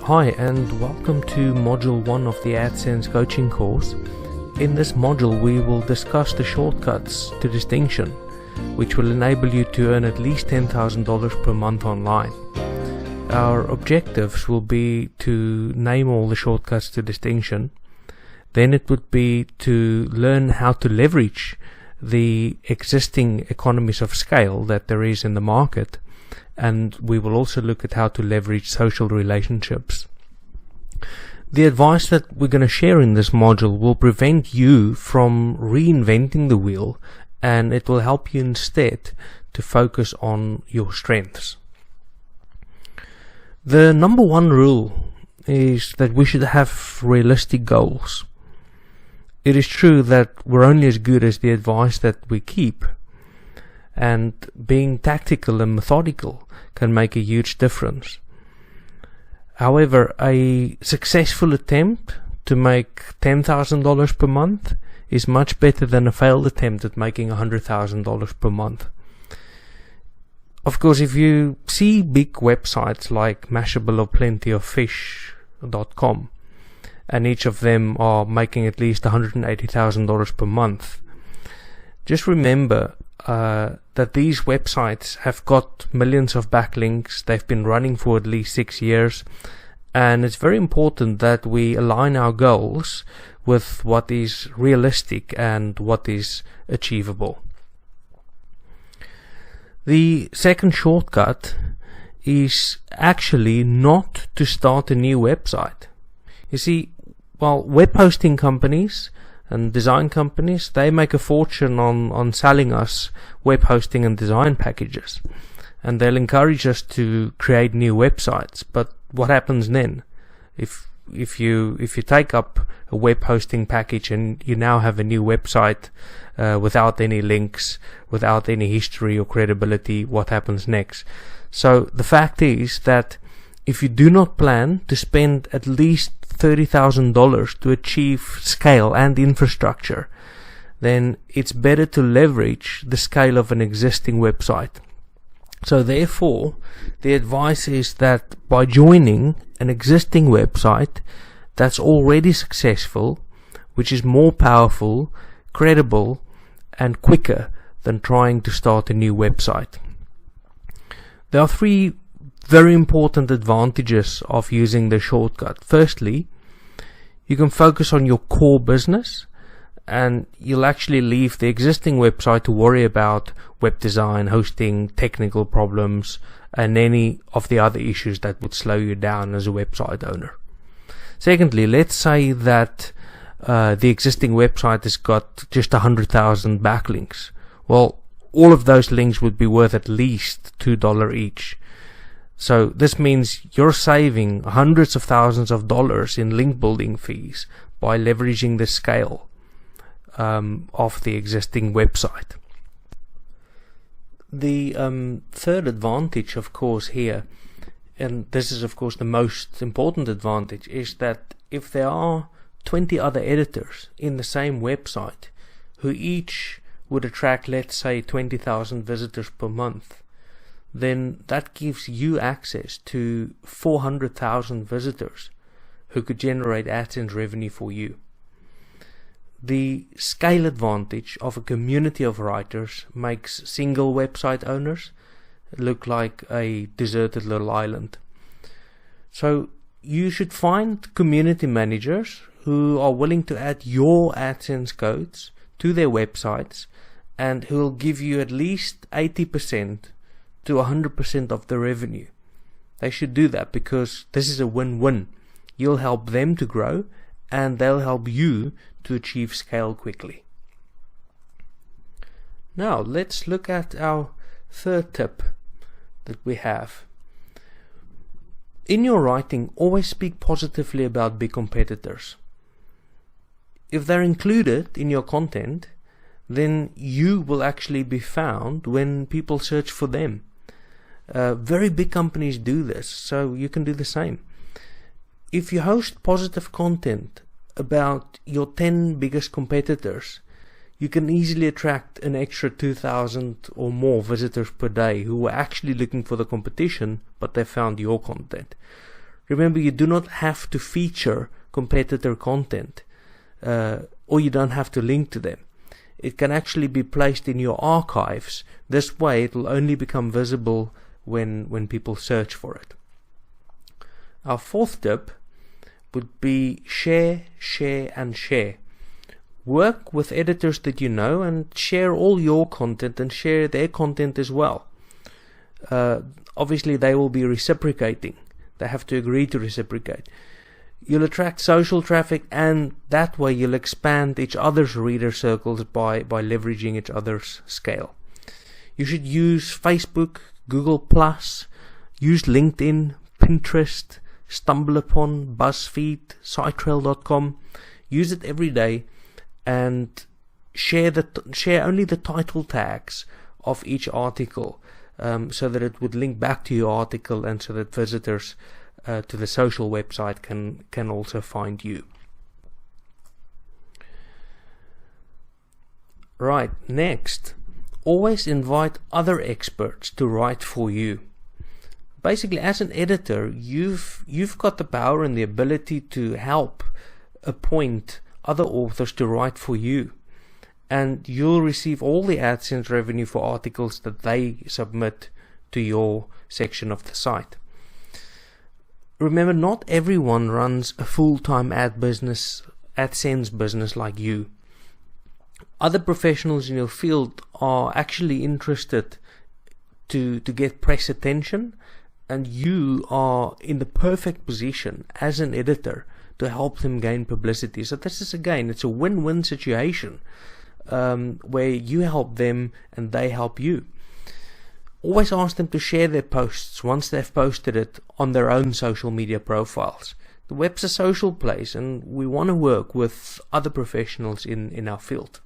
Hi and welcome to Module 1 of the ADSENSE coaching course. In this module we will discuss the shortcuts to distinction, which will enable you to earn at least $10,000 per month online. Our objectives will be to name all the shortcuts to distinction. Then it would be to learn how to leverage the existing economies of scale that there is in the market. And we will also look at how to leverage social relationships. The advice that we're going to share in this module will prevent you from reinventing the wheel, and it will help you instead to focus on your strengths. The number one rule is that we should have realistic goals. It is true that we're only as good as the advice that we keep, and being tactical and methodical can make a huge difference. However, a successful attempt to make $10,000 per month is much better than a failed attempt at making $100,000 per month. Of course, if you see big websites like Mashable or plentyoffish.com, and each of them are making at least $180,000 per month, just remember that these websites have got millions of backlinks. They've been running for at least 6 years, and it's very important that we align our goals with what is realistic and what is achievable. The second shortcut is actually not to start a new website. You see, while web hosting companies and design companies, they make a fortune on selling us web hosting and design packages, and they'll encourage us to create new websites. But what happens then? If you take up a web hosting package and you now have a new website without any links, without any history or credibility, what happens next? So the fact is that if you do not plan to spend at least $30,000 to achieve scale and infrastructure, then it's better to leverage the scale of an existing website. So therefore, the advice is that by joining an existing website that's already successful, which is more powerful, credible, and quicker than trying to start a new website. There are three very important advantages of using the shortcut. Firstly, you can focus on your core business, and you'll actually leave the existing website to worry about web design, hosting, technical problems, and any of the other issues that would slow you down as a website owner. Secondly, let's say that the existing website has got just 100,000 backlinks. Well, all of those links would be worth at least $2 each. So this means you're saving hundreds of thousands of dollars in link building fees by leveraging the scale of the existing website. The third advantage, of course, here, and this is of course the most important advantage, is that if there are 20 other editors in the same website who each would attract, let's say, 20,000 visitors per month, then that gives you access to 400,000 visitors who could generate AdSense revenue for you. The scale advantage of a community of writers makes single website owners look like a deserted little island. So you should find community managers who are willing to add your AdSense codes to their websites and who will give you at least 80% to 100% of the revenue. They should do that because this is a win-win. You'll help them to grow, and they'll help you to achieve scale quickly. Now let's look at our third tip that we have. In your writing, always speak positively about big competitors. If they're included in your content, then you will actually be found when people search for them. Very big companies do this, so you can do the same. If you host positive content about your 10 biggest competitors, you can easily attract an extra 2,000 or more visitors per day who were actually looking for the competition, but they found your content. Remember, you do not have to feature competitor content, or you don't have to link to them. It can actually be placed in your archives. This way it will only become visible when people search for it. Our fourth tip would be share, share and share. Work with editors that you know and share all your content and share their content as well. Obviously they will be reciprocating. They have to agree to reciprocate. You'll attract social traffic, and that way you'll expand each other's reader circles by leveraging each other's scale. You should use Facebook, Google+, use LinkedIn, Pinterest, StumbleUpon, BuzzFeed, Sitetrail.com. Use it every day and share only the title tags of each article, so that it would link back to your article, and so that visitors to the social website can also find you. Right, next, always invite other experts to write for you. Basically, as an editor, you've got the power and the ability to help appoint other authors to write for you, and you'll receive all the AdSense revenue for articles that they submit to your section of the site. Remember, not everyone runs a full-time AdSense business like you. Other professionals in your field are actually interested to get press attention, and you are in the perfect position as an editor to help them gain publicity. So this is, again, it's a win-win situation, where you help them and they help you. Always ask them to share their posts once they've posted it on their own social media profiles. The web's a social place, and we want to work with other professionals in our field.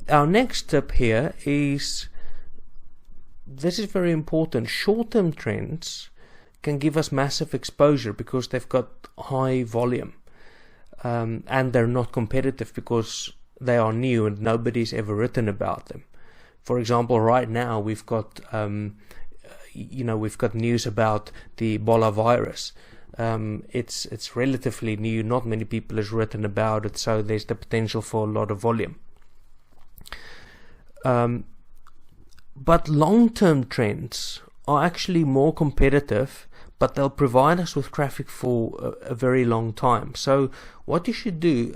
Our next tip here is, this is very important, short-term trends can give us massive exposure because they've got high volume, and they're not competitive because they are new and nobody's ever written about them. For example, right now we've got we've got news about the Ebola virus. It's relatively new, not many people has written about it, so there's the potential for a lot of volume. But long-term trends are actually more competitive, but they'll provide us with traffic for a very long time. So what you should do,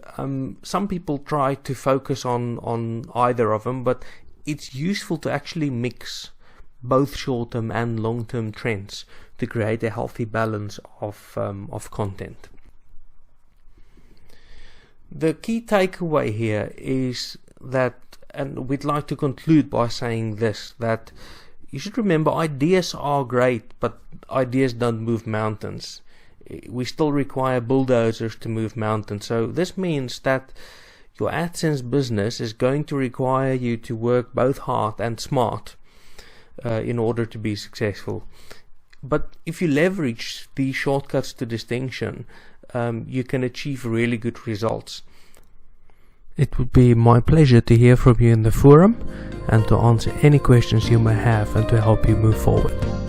some people try to focus on either of them, but it's useful to actually mix both short-term and long-term trends to create a healthy balance of content. The key takeaway here is that, and we'd like to conclude by saying this, that you should remember ideas are great, but ideas don't move mountains. We still require bulldozers to move mountains. So this means that your AdSense business is going to require you to work both hard and smart in order to be successful. But if you leverage these shortcuts to distinction, you can achieve really good results. It would be my pleasure to hear from you in the forum and to answer any questions you may have and to help you move forward.